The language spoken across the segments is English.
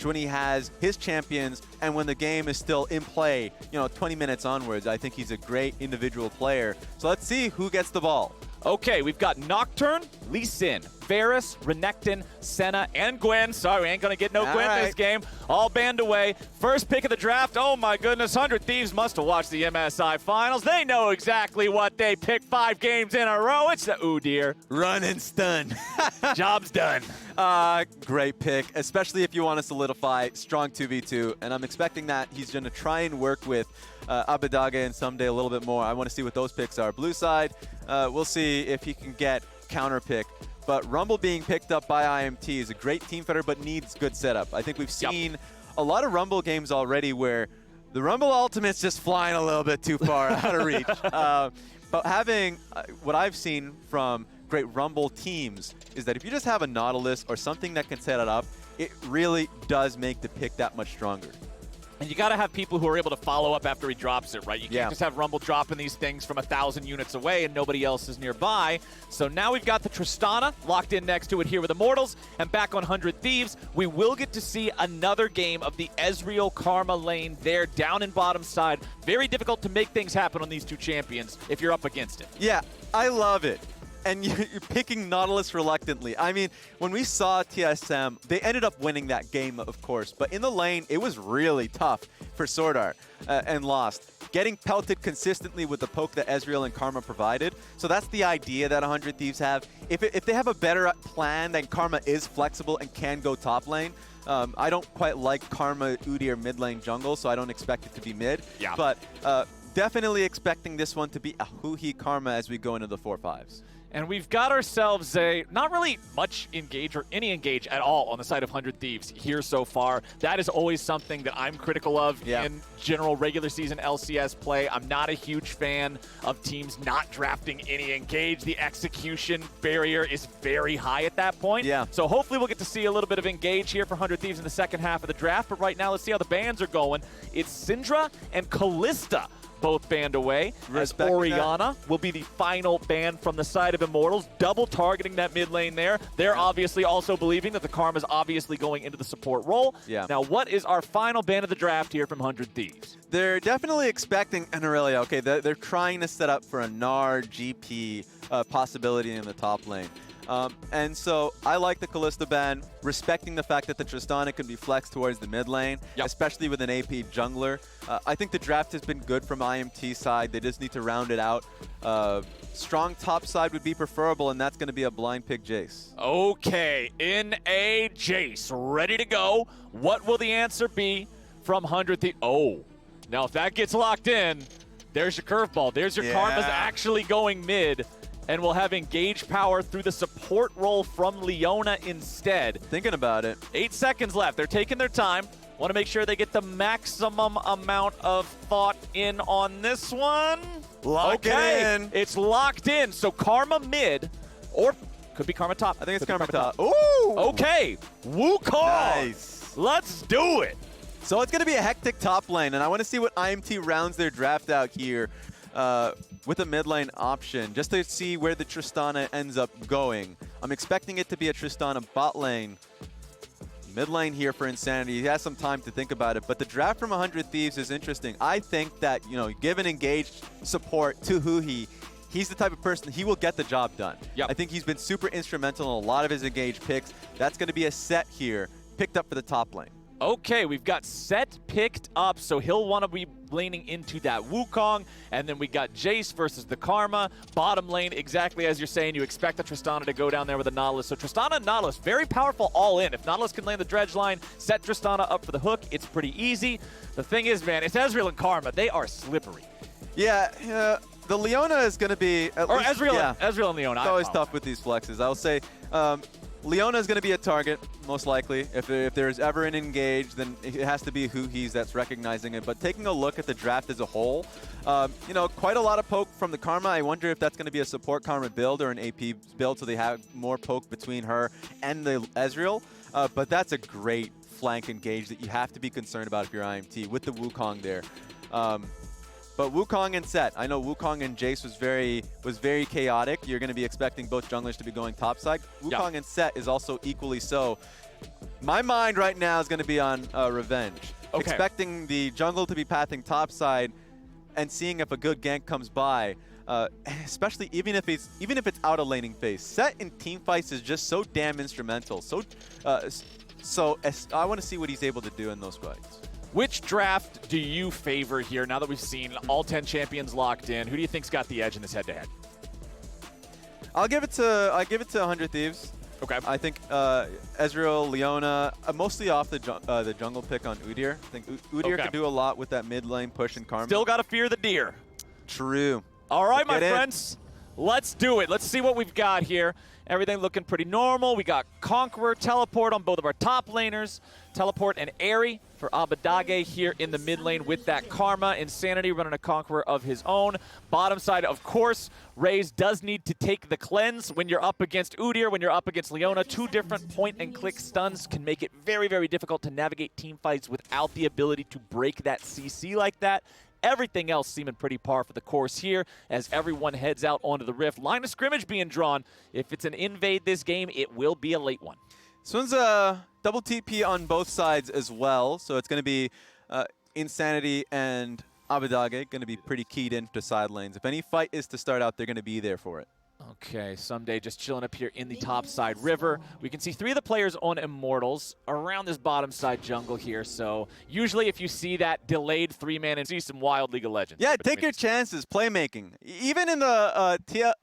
advantage when he has his champions and when the game is still in play, 20 minutes onwards. I think he's a great individual player. So let's see who gets the ball. Okay, we've got Nocturne, Lee Sin, Varus, Renekton, Senna, and Gwen. Sorry, we ain't going to get no Gwen this game. All banned away. First pick of the draft. Oh my goodness, 100 Thieves must have watched the MSI Finals. They know exactly what they picked 5 games in a row. It's the Udyr. Run and stun. Job's done. Great pick, especially if you want to solidify strong 2v2. And I'm expecting that he's going to try and work with Abbeddage and Ssumday a little bit more. I want to see what those picks are. Blue side, we'll see if he can get counter pick. But Rumble being picked up by IMT is a great team fighter, but needs good setup. I think we've seen a lot of Rumble games already where the Rumble ultimate's just flying a little bit too far out of reach. But having what I've seen from great Rumble teams is that if you just have a Nautilus or something that can set it up, it really does make the pick that much stronger. And you got to have people who are able to follow up after he drops it, right? You can't just have Rumble dropping these things from 1,000 units away and nobody else is nearby. So now we've got the Tristana locked in next to it here with Immortals, and back on 100 Thieves, we will get to see another game of the Ezreal Karma lane there down in bottom side. Very difficult to make things happen on these two champions if you're up against it. Yeah, I love it. And you're picking Nautilus reluctantly. I mean, when we saw TSM, they ended up winning that game, of course. But in the lane, it was really tough for Swordart and lost. Getting pelted consistently with the poke that Ezreal and Karma provided. So that's the idea that 100 Thieves have. If they have a better plan, then Karma is flexible and can go top lane. I don't quite like Karma, Udyr mid lane jungle, so I don't expect it to be mid. Yeah. But definitely expecting this one to be a Huhi Karma as we go into the 4-5s. And we've got ourselves a not really much engage or any engage at all on the side of 100 Thieves here so far. That is always something that I'm critical of in general regular season LCS play. I'm not a huge fan of teams not drafting any engage. The execution barrier is very high at that point. Yeah. So hopefully we'll get to see a little bit of engage here for 100 Thieves in the second half of the draft. But right now, let's see how the bans are going. It's Syndra and Kalista both banned away, as Orianna will be the final ban from the side of Immortals, double targeting that mid lane there. They're obviously also believing that the Karma's obviously going into the support role. Yeah. Now, what is our final ban of the draft here from 100 Thieves? They're definitely expecting an Aurelia. Okay, they're trying to set up for a Gnar GP possibility in the top lane. And so I like the Kalista ban, respecting the fact that the Tristana can be flexed towards the mid lane, especially with an AP jungler. I think the draft has been good from IMT side. They just need to round it out. Strong top side would be preferable, and that's going to be a blind pick Jayce. Okay, in a Jayce, ready to go. What will the answer be from 100 Thieves? Oh, now if that gets locked in, there's your curveball. There's your Karma's actually going mid. And we'll have engage power through the support role from Leona instead. Thinking about it. 8 seconds left. They're taking their time. Want to make sure they get the maximum amount of thought in on this one. Lock it in. It's locked in. So Karma mid, or could be Karma top. I think it's Karma top. Ooh. Okay. Wukong. Nice. Let's do it. So it's going to be a hectic top lane, and I want to see what IMT rounds their draft out here. With a mid lane option, just to see where the Tristana ends up going. I'm expecting it to be a Tristana bot lane. Mid lane here for Insanity. He has some time to think about it, but the draft from 100 Thieves is interesting. I think that, given engaged support to Huhi, he's the type of person, he will get the job done. Yep. I think he's been super instrumental in a lot of his engaged picks. That's going to be a Sett here, picked up for the top lane. Okay, we've got Sett picked up, so he'll want to be laning into that Wukong, and then we got Jayce versus the Karma. Bottom lane, exactly as you're saying, you expect the Tristana to go down there with a Nautilus. So Tristana and Nautilus, very powerful all in. If Nautilus can land the dredge line, set Tristana up for the hook, it's pretty easy. The thing is, man, it's Ezreal and Karma. They are slippery. Yeah, the Leona is going to be... Ezreal and Leona. It's always tough with these flexes. I'll say... Leona is going to be a target, most likely. If there's ever an engage, then it has to be Huhi's that's recognizing it. But taking a look at the draft as a whole, quite a lot of poke from the Karma. I wonder if that's going to be a support Karma build or an AP build, so they have more poke between her and the Ezreal. But that's a great flank engage that you have to be concerned about if you're IMT, with the Wukong there. But Wukong and Sett, I know Wukong and Jayce was very chaotic. You're going to be expecting both junglers to be going topside. Wukong and Sett is also equally so. My mind right now is going to be on Revenge. Okay. Expecting the jungle to be pathing topside and seeing if a good gank comes by. Especially even if it's out of laning phase. Sett in team fights is just so damn instrumental. So I want to see what he's able to do in those fights. Which draft do you favor here now that we've seen all 10 champions locked in? Who do you think's got the edge in this head-to-head? I'll give it to 100 Thieves. Okay. I think Ezreal, Leona, mostly off the jungle pick on Udyr. I think Udyr can do a lot with that mid lane push and karma. Still got to fear the deer. True. All right, my friends. Let's do it. Let's see what we've got here. Everything looking pretty normal. We got Conqueror, Teleport on both of our top laners. Teleport and Airy for Abbeddage here in the mid lane with that Karma. Insanity running a Conqueror of his own. Bottom side, of course, Raes does need to take the cleanse when you're up against Udyr, when you're up against Leona. Two different point-and-click stuns can make it very, very difficult to navigate team fights without the ability to break that CC like that. Everything else seeming pretty par for the course here as everyone heads out onto the Rift. Line of scrimmage being drawn. If it's an invade this game, it will be a late one. This one's a double TP on both sides as well, so it's going to be Insanity and Abbeddage going to be pretty keyed into side lanes. If any fight is to start out, they're going to be there for it. Okay, Ssumday just chilling up here in the top side river. We can see 3 of the players on Immortals around this bottom side jungle here. So usually if you see that delayed 3-man and see some wild League of Legends. Yeah, take your chances, playmaking. Even in the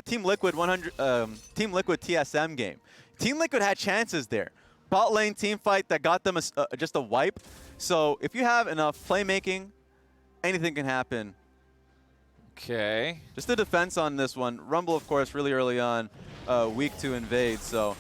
Team Liquid TSM game, Team Liquid had chances there. Bot lane team fight that got them just a wipe. So if you have enough playmaking, anything can happen. Okay. Just the defense on this one. Rumble, of course, really early on, weak to invade. So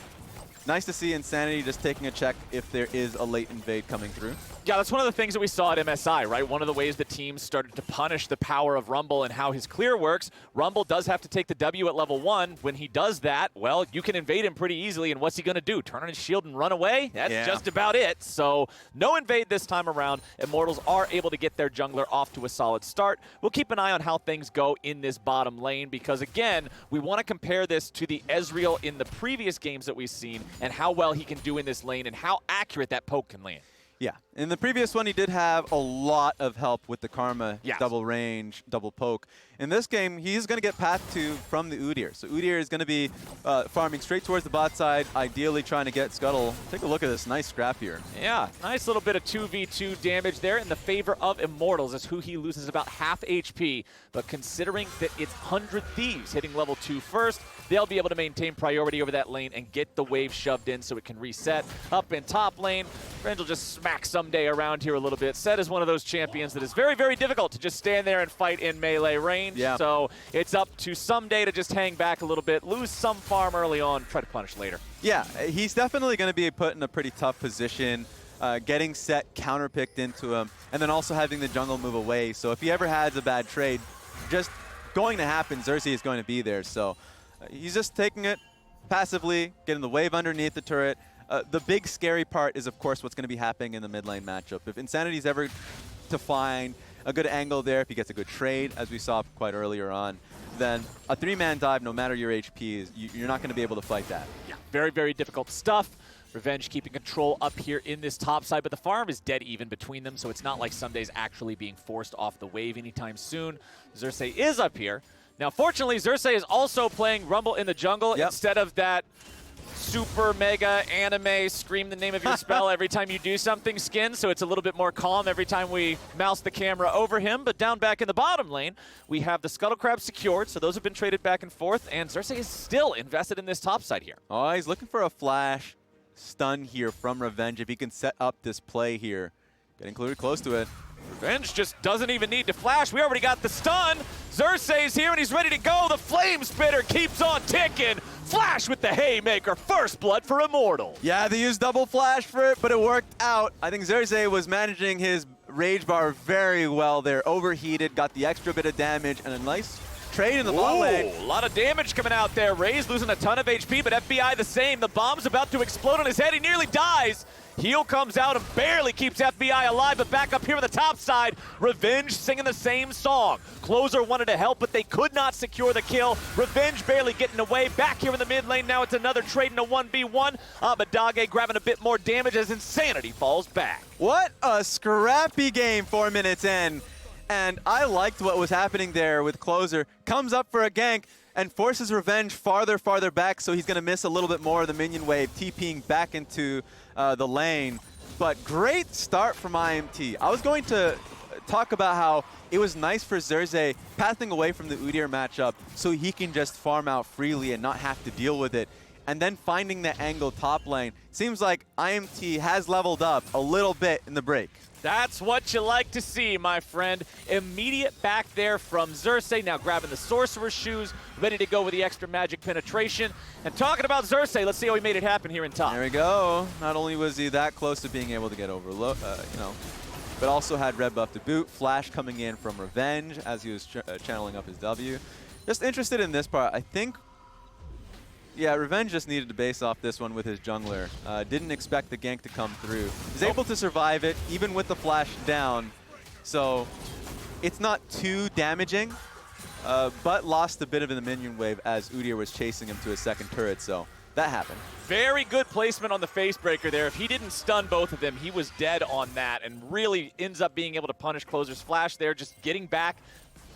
nice to see Insanity just taking a check if there is a late invade coming through. Yeah, that's one of the things that we saw at MSI, right? One of the ways that teams started to punish the power of Rumble and how his clear works. Rumble does have to take the W at level 1. When he does that, well, you can invade him pretty easily, and what's he going to do? Turn on his shield and run away? That's just about it. So no invade this time around. Immortals are able to get their jungler off to a solid start. We'll keep an eye on how things go in this bottom lane because, again, we want to compare this to the Ezreal in the previous games that we've seen and how well he can do in this lane and how accurate that poke can land. Yeah, in the previous one, he did have a lot of help with the Karma, double range, double poke. In this game, he's going to get path to from the Udyr. So Udyr is going to be farming straight towards the bot side, ideally trying to get Scuttle. Take a look at this nice scrap here. Yeah, nice little bit of 2v2 damage there in the favor of Immortals as Huhi loses about half HP. But considering that it's 100 Thieves hitting level 2 first, they'll be able to maintain priority over that lane and get the wave shoved in so it can reset. Up in top lane, Revenge will just smack Ssumday around here a little bit. Sett is one of those champions that is very, very difficult to just stand there and fight in melee range. Yeah. So it's up to Ssumday to just hang back a little bit, lose some farm early on, try to punish later. Yeah, he's definitely going to be put in a pretty tough position, getting Sett counterpicked into him, and then also having the jungle move away. So if he ever has a bad trade, just going to happen, Xerxe is going to be there. So he's just taking it passively, getting the wave underneath the turret. The big scary part is, of course, what's going to be happening in the mid lane matchup. If Insanity's ever to find a good angle there, if he gets a good trade, as we saw quite earlier on, then a 3-man dive, no matter your HP, you're not going to be able to fight that. Yeah, very, very difficult stuff. Revenge keeping control up here in this top side, but the farm is dead even between them, so it's not like Ssumday's actually being forced off the wave anytime soon. Xerxe is up here. Now, fortunately, Xerxe is also playing Rumble in the jungle instead of that super mega anime scream the name of your spell every time you do something skin, so it's a little bit more calm every time we mouse the camera over him. But down back in the bottom lane, we have the Scuttle Crab secured, so those have been traded back and forth, and Xerxe is still invested in this top side here. Oh, he's looking for a flash stun here from Revenge if he can set up this play here. Getting close to it. Revenge just doesn't even need to flash. We already got the stun. Xerxe's here and he's ready to go. The Flame Spitter keeps on ticking. Flash with the haymaker. First blood for Immortal. Yeah, they used double flash for it, but it worked out. I think Xerxe was managing his rage bar very well there. Overheated, got the extra bit of damage, and a nice trade in the bot lane. A lot of damage coming out there. Raes losing a ton of HP, but FBI the same. The bomb's about to explode on his head. He nearly dies. Heal comes out and barely keeps FBI alive, but back up here on the top side, Revenge singing the same song. Closer wanted to help, but they could not secure the kill. Revenge barely getting away. Back here in the mid lane, now it's another trade in a 1v1. Abbeddage grabbing a bit more damage as Insanity falls back. What a scrappy game 4 minutes in. And I liked what was happening there with Closer. Comes up for a gank and forces Revenge farther back, so he's going to miss a little bit more of the minion wave, TPing back into the lane. But great start from IMT. I was going to talk about how it was nice for Xerxe pathing away from the Udyr matchup so he can just farm out freely and not have to deal with it. And then finding the angle top lane. Seems like IMT has leveled up a little bit in the break. That's what you like to see, my friend. Immediate back there from Xerxe, now grabbing the Sorcerer's Shoes, ready to go with the extra magic penetration. And talking about Xerxe, let's see how he made it happen here in top. There we go. Not only was he that close to being able to get over, but also had red buff to boot. Flash coming in from Revenge as he was channeling up his W. Just interested in this part. I think, yeah, Revenge just needed to base off this one with his jungler. Didn't expect the gank to come through. He's able to survive it, even with the flash down. So it's not too damaging, but lost a bit of the minion wave as Udyr was chasing him to his second turret, so that happened. Very good placement on the face breaker there. If he didn't stun both of them, he was dead on that and really ends up being able to punish Closer's flash there, just getting back,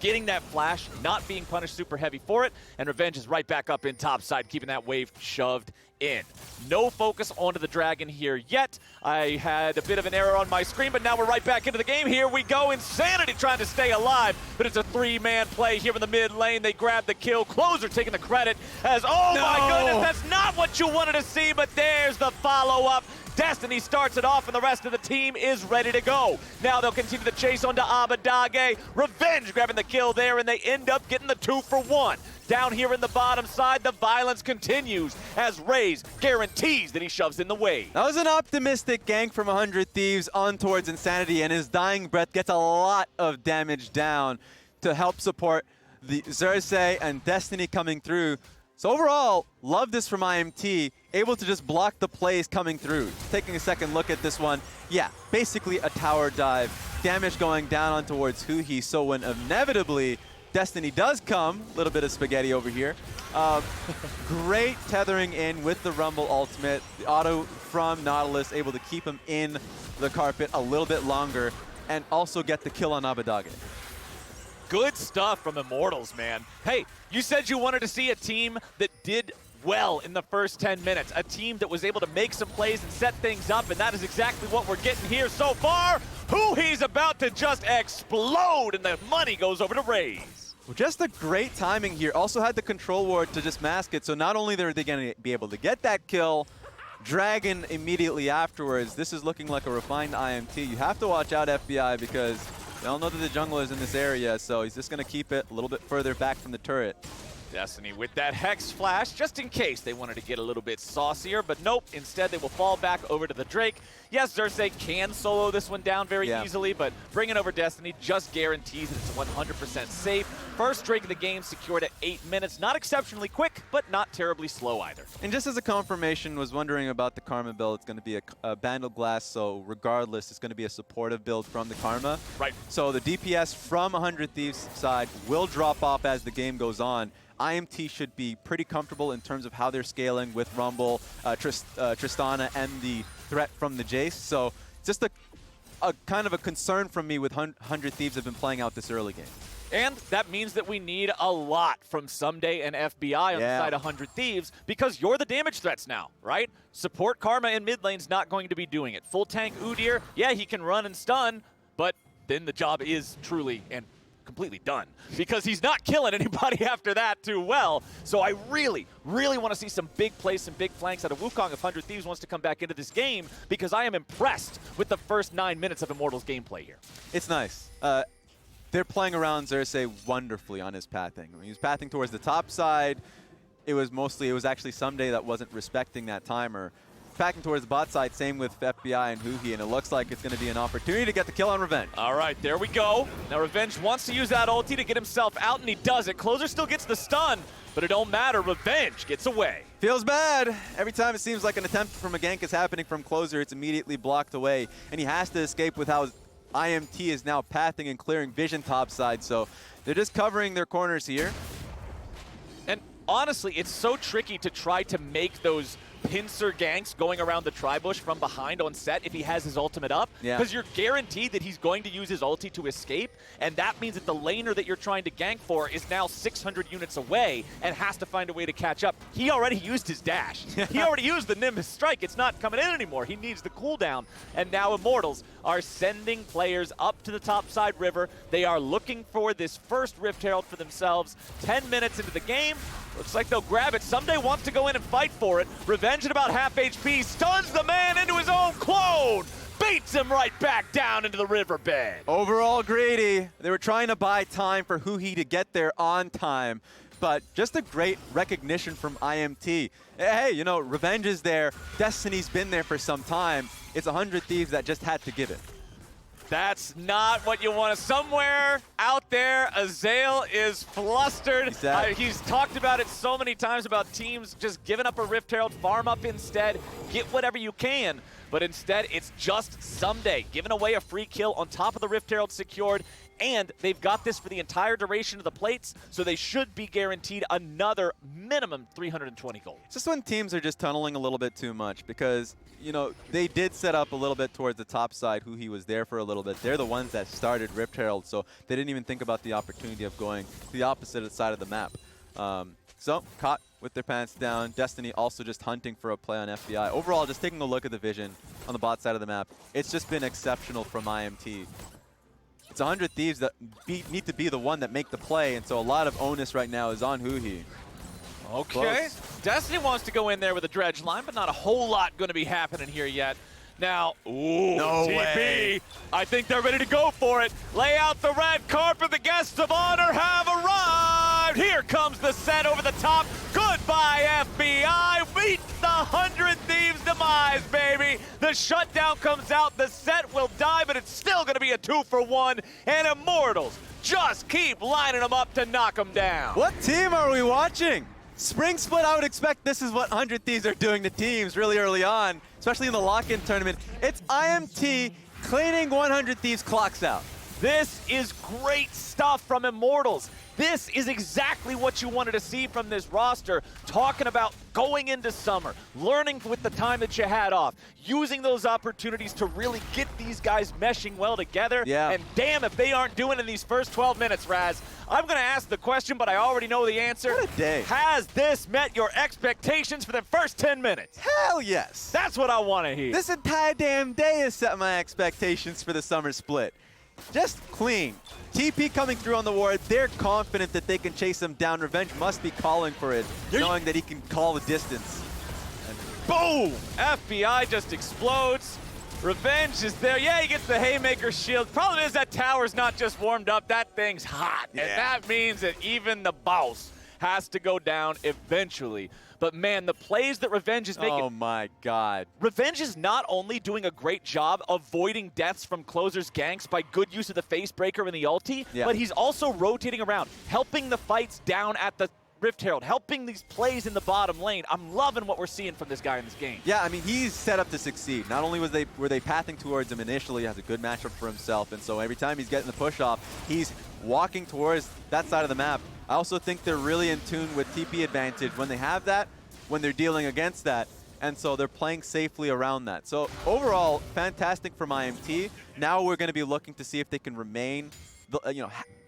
getting that flash, not being punished super heavy for it, and Revenge is right back up in top side, keeping that wave shoved in. No focus onto the dragon here yet. I had a bit of an error on my screen, but now we're right back into the game. Here we go. Insanity trying to stay alive, but it's a three-man play here in the mid lane. They grab the kill. Closer taking the credit as, oh my goodness, that's not what you wanted to see, but there's the follow-up. Destiny starts it off, and the rest of the team is ready to go. Now they'll continue the chase onto Abbeddage. Revenge grabbing the kill there, and they end up getting the 2-for-1. Down here in the bottom side, the violence continues as Raes guarantees that he shoves in the wave. That was an optimistic gank from 100 Thieves on towards Insanity, and his dying breath gets a lot of damage down to help support the Xerxe and Destiny coming through. So overall, love this from IMT, able to just block the plays coming through. Taking a second look at this one, yeah, basically a tower dive. Damage going down on towards Huhi, so when inevitably Destiny does come, a little bit of spaghetti over here. Great tethering in with the Rumble ultimate. The auto from Nautilus able to keep him in the carpet a little bit longer and also get the kill on Abbeddage. Good stuff from Immortals, man. Hey, you said you wanted to see a team that did well in the first 10 minutes. A team that was able to make some plays and set things up, and that is exactly what we're getting here so far. Huhi's about to just explode, and the money goes over to Raes. Well, just a great timing here. Also had the control ward to just mask it, so not only are they going to be able to get that kill, Dragon immediately afterwards. This is looking like a refined IMT. You have to watch out, FBI, because we all know that the jungler is in this area, so he's just going to keep it a little bit further back from the turret. Destiny with that Hex Flash, just in case they wanted to get a little bit saucier, but nope, instead they will fall back over to the Drake. Yes, Xerxe can solo this one down very easily, but bringing over Destiny just guarantees that it's 100% safe. First Drake of the game secured at 8 minutes. Not exceptionally quick, but not terribly slow either. And just as a confirmation, was wondering about the Karma build. It's going to be a Bandle Glass, so regardless, it's going to be a supportive build from the Karma. Right. So the DPS from 100 Thieves side will drop off as the game goes on. IMT should be pretty comfortable in terms of how they're scaling with Rumble, Tristana, and the threat from the Jayce. So just a kind of a concern from me with 100 Thieves have been playing out this early game. And that means that we need a lot from Ssumday and FBI on the side of 100 Thieves, because you're the damage threats now, right? Support Karma in mid lane's not going to be doing it. Full tank Udyr, yeah, he can run and stun, but then the job is truly and completely done, because he's not killing anybody after that too well. So I really, really want to see some big plays, some big flanks out of Wukong if 100 Thieves wants to come back into this game, because I am impressed with the first 9 minutes of Immortals gameplay here. It's nice. They're playing around Xerxe wonderfully on his pathing. When he was pathing towards the top side, it was actually Ssumday that wasn't respecting that timer. packing towards the bot side, same with FBI and Huhi, and it looks like it's going to be an opportunity to get the kill on Revenge. All right, there we go. Now Revenge wants to use that ulti to get himself out, and he does it. Closer still gets the stun, but it don't matter. Revenge gets away. Feels bad. Every time it seems like an attempt from a gank is happening from Closer, it's immediately blocked away, and he has to escape with how IMT is now pathing and clearing vision topside, so they're just covering their corners here. And honestly, it's so tricky to try to make those pincer ganks going around the tri-bush from behind on Sett if he has his ultimate up, because you're guaranteed that he's going to use his ulti to escape, and that means that the laner that you're trying to gank for is now 600 units away and has to find a way to catch up. He already used his dash. He already used the Nimbus Strike. It's not coming in anymore. He needs the cooldown, and now Immortals are sending players up to the topside river. They are looking for this first Rift Herald for themselves. 10 minutes into the game. Looks like they'll grab it. Ssumday wants to go in and fight for it. Revenge at about half HP, stuns the man into his own clone, beats him right back down into the riverbed. Overall greedy. They were trying to buy time for Huhi to get there on time, but just a great recognition from IMT. Hey, you know, Revenge is there. Destiny's been there for some time. It's 100 Thieves that just had to give it. That's not what you want. Somewhere out there, Ezreal is flustered. He's talked about it so many times about teams just giving up a Rift Herald, farm up instead, get whatever you can. But instead, it's just Ssumday giving away a free kill on top of the Rift Herald secured. And they've got this for the entire duration of the plates, so they should be guaranteed another minimum 320 gold. It's just when teams are just tunneling a little bit too much because, you know, they did set up a little bit towards the top side. Huhi was there for a little bit. They're the ones that started Rift Herald, so they didn't even think about the opportunity of going to the opposite side of the map. So, caught with their pants down. Destiny also just hunting for a play on FBI. Overall, just taking a look at the vision on the bot side of the map, it's just been exceptional from IMT. It's 100 Thieves that need to be the one that make the play, and so a lot of onus right now is on Huhi. Okay. Close. Destiny wants to go in there with a dredge line, but not a whole lot going to be happening here yet. Now, ooh, no TP. way. I think they're ready to go for it. Lay out the red carpet. The guests of honor have arrived. Here comes the Sett over the top. Goodbye, FBI. Meet the 100 Thieves demise, baby. The shutdown comes out. The Sett will die, but it's still going to be a 2-for-1. And Immortals just keep lining them up to knock them down. What team are we watching? Spring Split, I would expect this is what 100 Thieves are doing to teams really early on, especially in the lock-in tournament. It's IMT cleaning 100 Thieves clocks out. This is great stuff from Immortals. This is exactly what you wanted to see from this roster, talking about going into summer, learning with the time that you had off, using those opportunities to really get these guys meshing well together. Yeah. And damn if they aren't doing it in these first 12 minutes, Raes. I'm going to ask the question, but I already know the answer. What a day. Has this met your expectations for the first 10 minutes? Hell yes. That's what I want to hear. This entire damn day has set my expectations for the summer split. Just clean. TP coming through on the ward. They're confident that they can chase him down. Revenge must be calling for it, knowing that he can call the distance. And boom! FBI just explodes. Revenge is there. Yeah, he gets the Haymaker shield. Problem is that tower's not just warmed up. That thing's hot. Yeah. And that means that even the boss has to go down eventually. But man, the plays that Revenge is making... Oh my god. Revenge is not only doing a great job avoiding deaths from Closer's ganks by good use of the face breaker and the ulti, but he's also rotating around, helping the fights down at the Rift Herald, helping these plays in the bottom lane. I'm loving what we're seeing from this guy in this game. Yeah, I mean, he's set up to succeed. Not only were they pathing towards him initially, he has a good matchup for himself, and so every time he's getting the push off, he's walking towards that side of the map. I also think they're really in tune with TP advantage when they have that, when they're dealing against that, and so they're playing safely around that. So overall, fantastic from IMT. Now we're going to be looking to see if they can remain,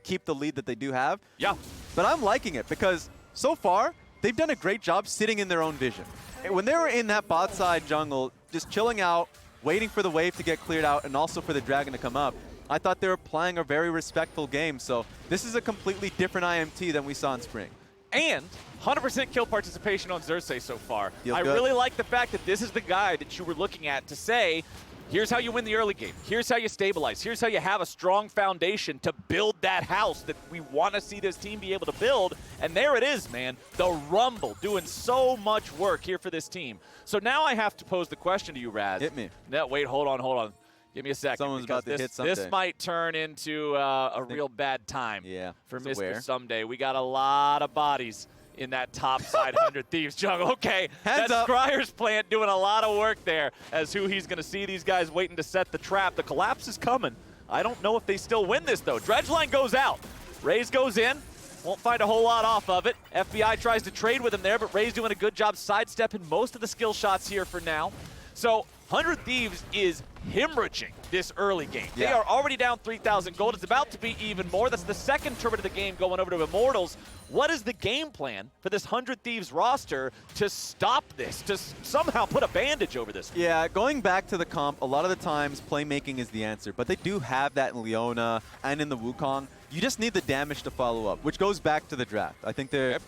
keep the lead that they do have. Yeah. But I'm liking it because so far, they've done a great job sitting in their own vision. When they were in that bot side jungle, just chilling out, waiting for the wave to get cleared out, and also for the dragon to come up, I thought they were playing a very respectful game. So this is a completely different IMT than we saw in spring. And 100% kill participation on Xerxe so far. Feels I good. really like the fact that this is the guy that you were looking at to say, Here's how you win the early game. Here's how you stabilize. Here's how you have a strong foundation to build that house that we want to see this team be able to build. And there it is, man. The Rumble doing so much work here for this team. So now I have to pose the question to you, Raes. Hit me. No, wait, hold on. Give me a second. Someone's about to hit Ssumday. This might turn into a real bad time for Mr. Ssumday. We got a lot of bodies in that top side 100 Thieves jungle. Okay, Hands that's up. Scryer's plant doing a lot of work there as Huhi's going to see these guys waiting to set the trap. The collapse is coming. I don't know if they still win this, though. Dredgeline goes out. Raes goes in. Won't find a whole lot off of it. FBI tries to trade with him there, but Raes doing a good job sidestepping most of the skill shots here for now. So 100 Thieves is hemorrhaging this early game. They are already down 3,000 gold. It's about to be even more. That's the second turret of the game going over to Immortals. What is the game plan for this 100 Thieves roster to stop this, to somehow put a bandage over this? Yeah, going back to the comp, a lot of the times playmaking is the answer, but they do have that in Leona and in the Wukong. You just need the damage to follow up, which goes back to the draft. I think they're,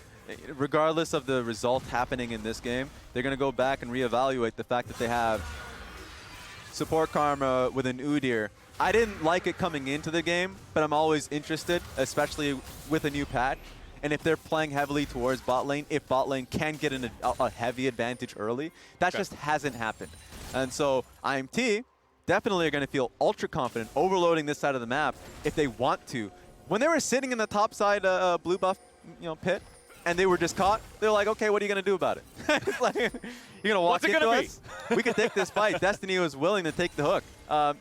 regardless of the result happening in this game, they're going to go back and reevaluate the fact that they have support karma with an Udyr. I didn't like it coming into the game, but I'm always interested, especially with a new patch. And if they're playing heavily towards bot lane, if bot lane can get a heavy advantage early, that just hasn't happened. And so IMT definitely are going to feel ultra confident overloading this side of the map if they want to. When they were sitting in the top side blue buff pit, and they were just caught, they're like, okay, what are you going to do about it? It's like, you're going to walk into us? We could take this fight. Destiny was willing to take the hook.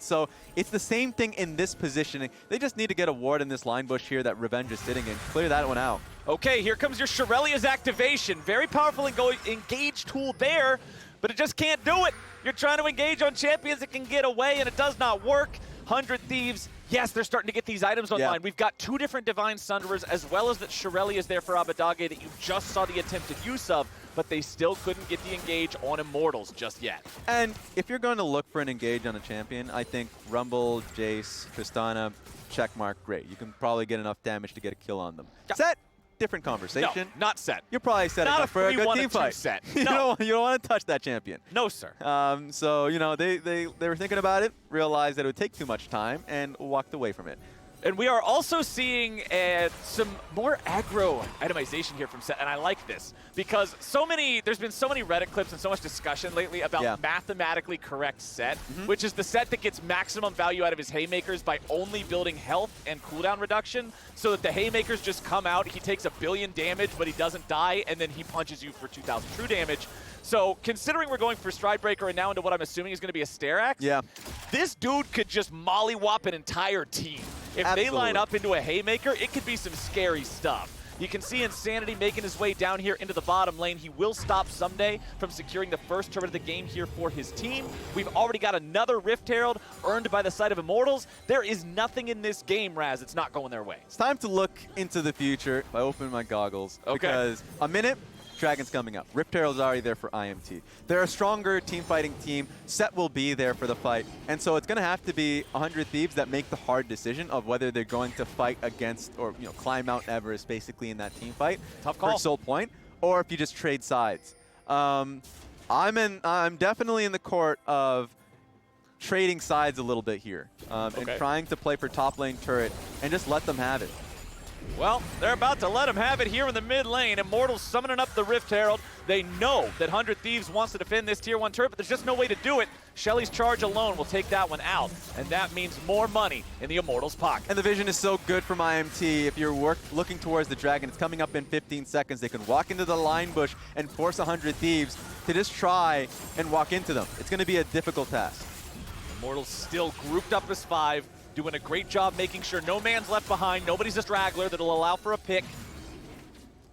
So it's the same thing in this positioning. They just need to get a ward in this line bush here that Revenge is sitting in. Clear that one out. Okay, here comes your Shirelia's activation. Very powerful engage tool there, but it just can't do it. You're trying to engage on champions that can get away, and it does not work. 100 Thieves, yes, they're starting to get these items online. We've got 2 different Divine Sunderers, as well as that Shirelli is there for Abbeddage that you just saw the attempted use of, but they still couldn't get the engage on Immortals just yet. And if you're going to look for an engage on a champion, I think Rumble, Jayce, Tristana, checkmark, great. You can probably get enough damage to get a kill on them. Sett, different conversation. No, not Sett. You're probably setting up for a good team fight. Sett. You don't want to touch that champion. No, sir. So, they were thinking about it, realized that it would take too much time, and walked away from it. And we are also seeing some more aggro itemization here from Sett, and I like this because there's been so many Reddit clips and so much discussion lately about mathematically correct Sett, which is the Sett that gets maximum value out of his haymakers by only building health and cooldown reduction, so that the haymakers just come out, he takes 1 billion damage, but he doesn't die, and then he punches you for 2,000 true damage. So considering we're going for Stridebreaker and now into what I'm assuming is going to be a Stair Axe, this dude could just mollywop an entire team. If they line up into a haymaker, it could be some scary stuff. You can see Insanity making his way down here into the bottom lane. He will stop Ssumday from securing the first turret of the game here for his team. We've already got another Rift Herald earned by the side of Immortals. There is nothing in this game, Raes, it's not going their way. It's time to look into the future. If I open my goggles, because a minute, Dragon's coming up. Rift Herald's already there for IMT. They're a stronger team-fighting team. Sett will be there for the fight. And so it's going to have to be 100 Thieves that make the hard decision of whether they're going to fight against or climb Mount Everest basically in that team fight. Tough call. For sole point, or if you just trade sides. I'm definitely in the court of trading sides a little bit here and trying to play for top lane turret and just let them have it. Well, they're about to let him have it here in the mid lane. Immortals summoning up the Rift Herald. They know that 100 Thieves wants to defend this tier 1 turret, but there's just no way to do it. Shelly's charge alone will take that one out, and that means more money in the Immortals' pocket. And the vision is so good from IMT. If you're looking towards the Dragon, it's coming up in 15 seconds. They can walk into the line bush and force 100 Thieves to just try and walk into them. It's going to be a difficult task. Immortals still grouped up as 5. Doing a great job making sure no man's left behind. Nobody's a straggler that'll allow for a pick.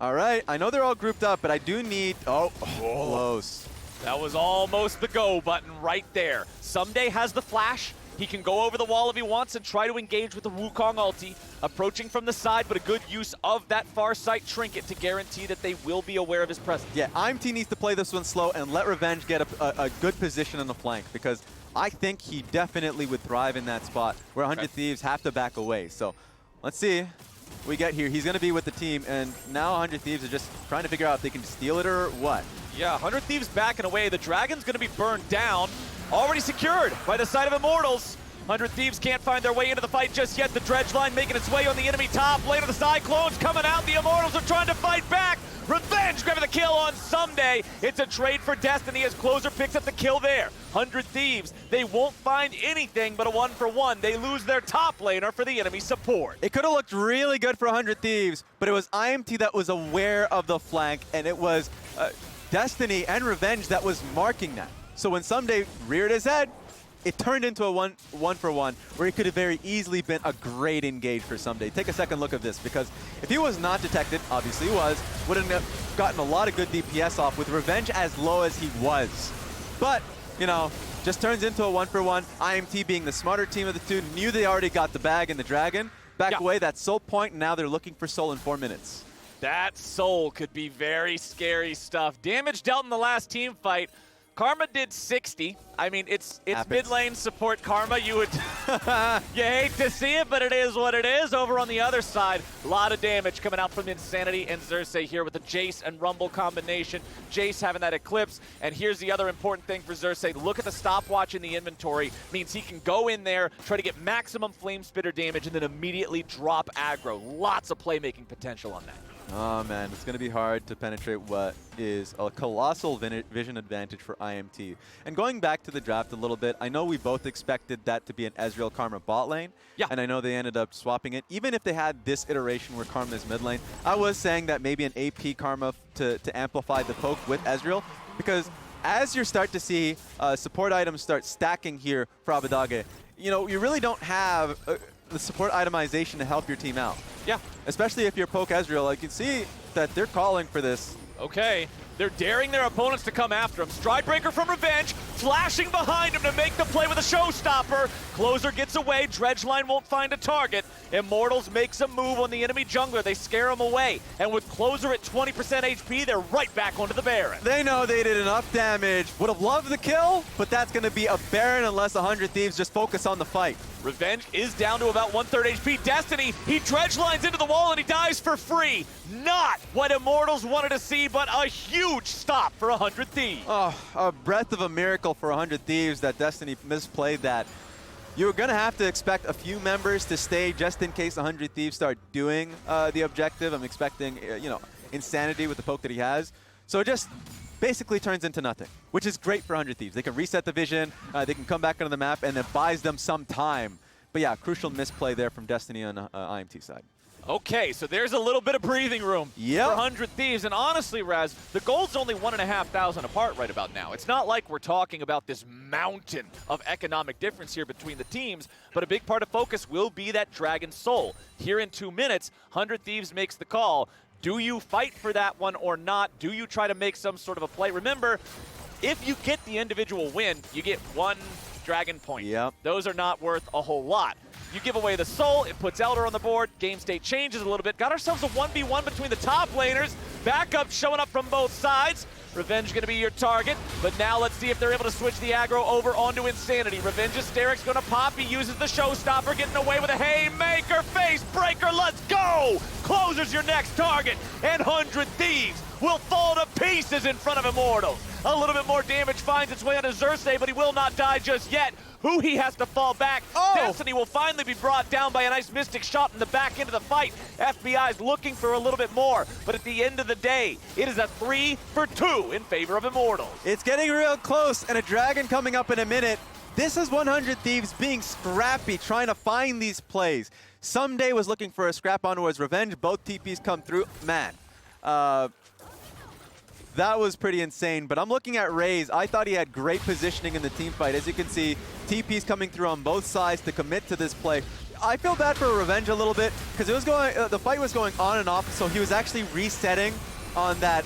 All right, I know they're all grouped up, but I do need... close. That was almost the go button right there. Ssumday has the flash. He can go over the wall if he wants and try to engage with the Wukong ulti. Approaching from the side, but a good use of that far sight trinket to guarantee that they will be aware of his presence. Yeah, IMT needs to play this one slow and let Revenge get a good position on the flank, because I think he definitely would thrive in that spot where 100 Thieves have to back away. So let's see what we get here. He's going to be with the team, and now 100 Thieves are just trying to figure out if they can steal it or what. Yeah, 100 Thieves backing away. The Dragon's going to be burned down. already secured by the side of Immortals. 100 Thieves can't find their way into the fight just yet. The dredge line making its way on the enemy top. Lane of the Cyclones coming out. The Immortals are trying to fight back. Revenge grabbing the kill on Ssumday. It's a trade for Destiny as Closer picks up the kill there. 100 Thieves, they won't find anything but a 1-for-1. They lose their top laner for the enemy support. It could have looked really good for 100 Thieves, but it was IMT that was aware of the flank, and it was Destiny and Revenge that was marking that. So when Ssumday reared his head, it turned into a one-for-one where it could have very easily been a great engage for Ssumday. Take a second look at this, because if he was not detected, obviously he was, would have gotten a lot of good DPS off with Revenge as low as he was. But, you know, just turns into a 1-for-1. IMT being the smarter team of the two, knew they already got the bag in the Dragon. Back away, that Soul point, and now they're looking for Soul in 4 minutes. That Soul could be very scary stuff. Damage dealt in the last team fight. Karma did 60. I mean, it's mid lane support Karma. You would you hate to see it, but it is what it is. Over on the other side, a lot of damage coming out from Insanity and Xerxe here with the Jayce and Rumble combination. Jayce having that Eclipse, and here's the other important thing for Xerxe. Look at the stopwatch in the inventory. Means he can go in there, try to get maximum Flame Spitter damage, and then immediately drop aggro. Lots of playmaking potential on that. Oh man, it's going to be hard to penetrate what is a colossal vision advantage for IMT. And going back to the draft a little bit, I know we both expected that to be an Ezreal Karma bot lane. Yeah. And I know they ended up swapping it. Even if they had this iteration where Karma is mid lane, I was saying that maybe an AP Karma to amplify the poke with Ezreal. Because as you start to see support items start stacking here for Abbeddage, you know, you really don't have the support itemization to help your team out. Yeah. Especially if you're poke Ezreal. I can see that they're calling for this. Okay. They're daring their opponents to come after him. Stridebreaker from Revenge, flashing behind him to make the play with a showstopper. Closer gets away, Dredge Line won't find a target. Immortals makes a move on the enemy jungler, they scare him away. And with Closer at 20% HP, they're right back onto the Baron. They know they did enough damage. Would have loved the kill, but that's gonna be a Baron unless 100 Thieves just focus on the fight. Revenge is down to about 1/3 HP. Destiny, he dredge lines into the wall and he dies for free. Not what Immortals wanted to see, but a huge stop for 100 Thieves. Oh, a breath of a miracle for 100 Thieves that Destiny misplayed that. You're going to have to expect a few members to stay just in case 100 Thieves start doing the objective. I'm expecting, you know, Insanity with the poke that he has. So it just basically turns into nothing, which is great for 100 Thieves. They can reset the vision, they can come back onto the map, and it buys them some time. But yeah, crucial misplay there from Destiny on IMT side. Okay, so there's a little bit of breathing room for 100 Thieves. And honestly, Raes, the gold's only 1,500 apart right about now. It's not like we're talking about this mountain of economic difference here between the teams, but a big part of focus will be that Dragon Soul. Here in 2 minutes, 100 Thieves makes the call. Do you fight for that one or not? Do you try to make some sort of a play? Remember, if you get the individual win, you get 1 Dragon point. Yep. Those are not worth a whole lot. You give away the Soul, it puts Elder on the board, game state changes a little bit. Got ourselves a 1v1 between the top laners. Backup showing up from both sides. Revenge gonna be your target, but now let's see if they're able to switch the aggro over onto Insanity. Revenge Hysteric's gonna pop, he uses the showstopper, getting away with a haymaker, face breaker, let's go! Closer's your next target, and 100 Thieves will fall to pieces in front of Immortals. A little bit more damage finds its way onto Xerxe, but he will not die just yet. Huhi has to fall back. Destiny will finally be brought down by a nice Mystic shot in the back end of the fight. FBI's looking for a little bit more, but at the end of the day, it is a 3-for-2 in favor of Immortals. It's getting real close, and a Dragon coming up in a minute. This is 100 Thieves being scrappy, trying to find these plays. Ssumday was looking for a scrap onto his Revenge. Both TPs come through. Man, that was pretty insane, but I'm looking at Raes. I thought he had great positioning in the team fight. As you can see, TP's coming through on both sides to commit to this play. I feel bad for Revenge a little bit because it was going, the fight was going on and off, so he was actually resetting on that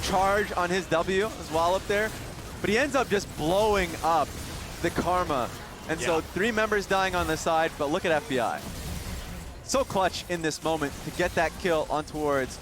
charge on his W as well up there. But he ends up just blowing up the Karma. And so 3 members dying on the side, but look at FBI. So clutch in this moment to get that kill on towards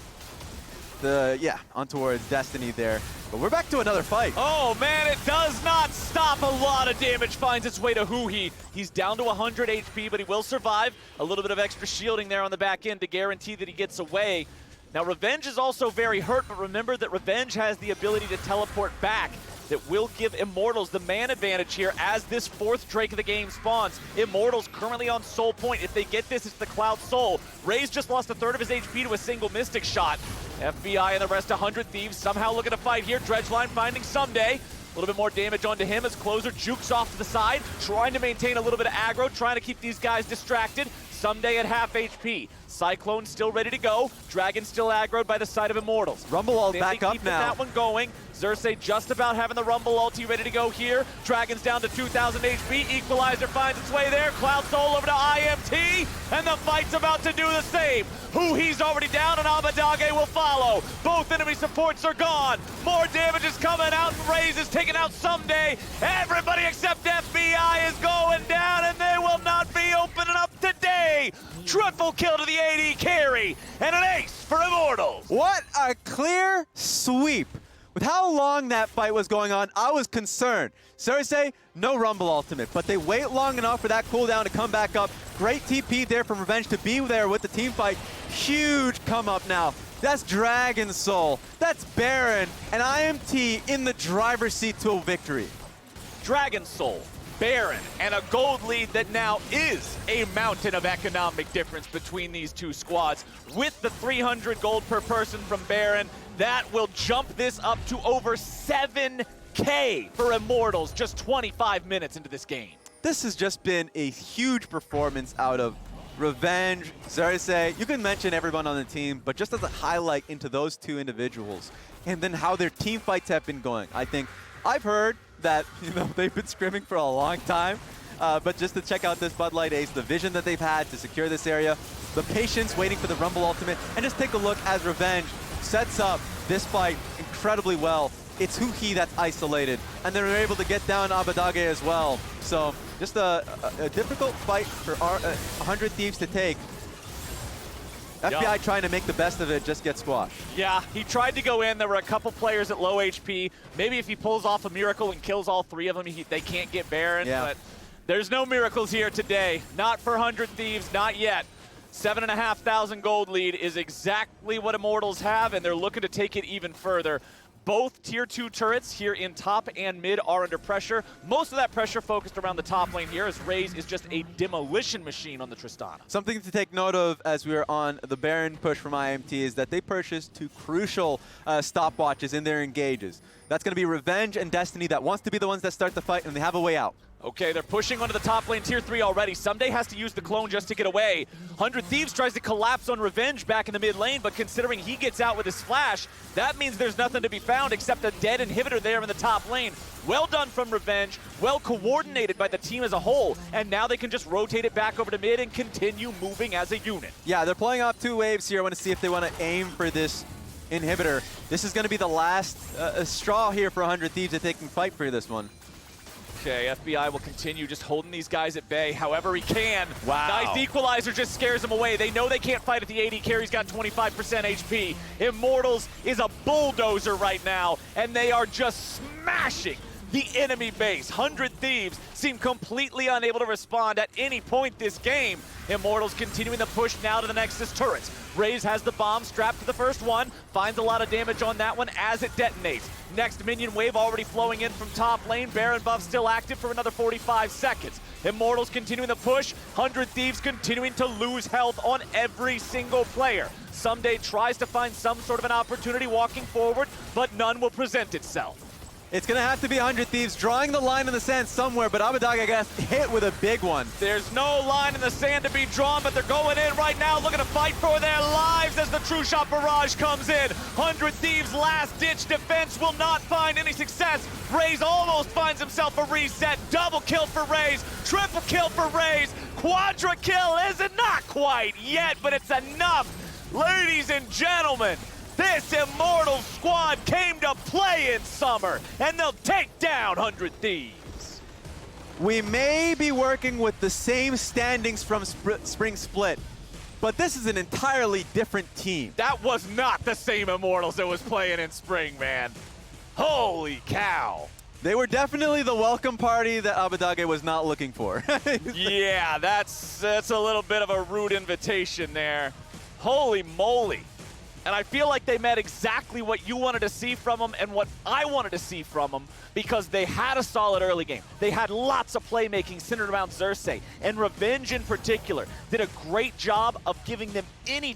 on towards Destiny there. But we're back to another fight. Oh man, it does not stop. A lot of damage finds its way to Huhi. He's down to 100 HP, but he will survive. A little bit of extra shielding there on the back end to guarantee that he gets away. Now Revenge is also very hurt, but remember that Revenge has the ability to teleport back. that will give Immortals the man advantage here as this 4th Drake of the game spawns. Immortals currently on Soul Point. If they get this, it's the Cloud Soul. Raes just lost a third of his HP to a single Mystic shot. FBI and the rest 100 Thieves somehow looking to fight here. Dredgeline finding Ssumday. A little bit more damage onto him as Closer jukes off to the side, trying to maintain a little bit of aggro, trying to keep these guys distracted. Ssumday at half HP. Cyclone still ready to go. Dragon still aggroed by the side of Immortals. Rumble ult back up now. That one going. Xerxe just about having the Rumble ulti ready to go here. Dragon's down to 2,000 HP. Equalizer finds its way there. Cloud Soul over to IMT, and the fight's about to do the same. Huhi's already down, and Abbeddage will follow. Both enemy supports are gone. More damage is coming out, and Raes is taking out Ssumday. Everybody except FBI is going down, and they will not be opening up today. Triple kill to the AD carry, and an ace for Immortals. What a clear sweep. With how long that fight was going on, I was concerned. Xerxe, no Rumble ultimate, but they wait long enough for that cooldown to come back up. Great TP there from Revenge to be there with the team fight. Huge come up now. That's Dragon Soul. That's Baron, and IMT in the driver's seat to a victory. Dragon Soul, Baron, and a gold lead that now is a mountain of economic difference between these two squads. With the 300 gold per person from Baron, that will jump this up to over 7K for Immortals just 25 minutes into this game. This has just been a huge performance out of Revenge, Xerxe. You can mention everyone on the team, but just as a highlight into those two individuals, and then how their team fights have been going. I think I've heard that they've been scrimming for a long time, but just to check out this Bud Light Ace, the vision that they've had to secure this area, the patience waiting for the Rumble ultimate, and just take a look as Revenge sets up this fight incredibly well. It's Huhi that's isolated, and they're able to get down Abbeddage as well. So just a difficult fight for 100 Thieves to take. FBI trying to make the best of it, just get squashed. Yeah, he tried to go in. There were a couple players at low HP. Maybe if he pulls off a miracle and kills all 3 of them, they can't get Baron. Yeah. But there's no miracles here today. Not for 100 Thieves, not yet. 7,500 gold lead is exactly what Immortals have, and they're looking to take it even further. Both tier 2 turrets here in top and mid are under pressure. Most of that pressure focused around the top lane here as Raes is just a demolition machine on the Tristana. Something to take note of as we are on the Baron push from IMT is that they purchased 2 crucial stopwatches in their engages. That's going to be Revenge and Destiny that wants to be the ones that start the fight, and they have a way out. Okay, they're pushing onto the top lane, tier 3 already. Ssumday has to use the clone just to get away. 100 Thieves tries to collapse on Revenge back in the mid lane, but considering he gets out with his flash, that means there's nothing to be found except a dead inhibitor there in the top lane. Well done from Revenge, well coordinated by the team as a whole, and now they can just rotate it back over to mid and continue moving as a unit. Yeah, they're playing off 2 waves here. I want to see if they want to aim for this inhibitor. This is going to be the last straw here for 100 Thieves if they can fight for this one. Okay, FBI will continue just holding these guys at bay however he can. Wow. Nice equalizer just scares them away. They know they can't fight at the AD carry's got 25% HP. Immortals is a bulldozer right now, and they are just smashing the enemy base. 100 Thieves seem completely unable to respond at any point this game. Immortals continuing the push now to the Nexus turrets. Raes has the bomb strapped to the first one, finds a lot of damage on that one as it detonates. Next minion wave already flowing in from top lane. Baron buff still active for another 45 seconds. Immortals continuing the push. 100 Thieves continuing to lose health on every single player. Ssumday tries to find some sort of an opportunity walking forward, but none will present itself. It's going to have to be 100 Thieves drawing the line in the sand somewhere, but Abbeddage, I guess, hit with a big one. There's no line in the sand to be drawn, but they're going in right now looking to fight for their lives as the True Shot barrage comes in. 100 Thieves' last-ditch defense will not find any success. Raes almost finds himself a reset. Double kill for Raes, triple kill for Raes. Quadra kill is it not quite yet, but it's enough. Ladies and gentlemen, this Immortals squad came to play in summer, and they'll take down 100 Thieves. We may be working with the same standings from Spring Split, but this is an entirely different team. That was not the same Immortals that was playing in spring, man. Holy cow. They were definitely the welcome party that Abbeddage was not looking for. Yeah, that's a little bit of a rude invitation there. Holy moly. And I feel like they met exactly what you wanted to see from them and what I wanted to see from them, because they had a solid early game. They had lots of playmaking centered around Xerxe, and Revenge in particular did a great job of giving them any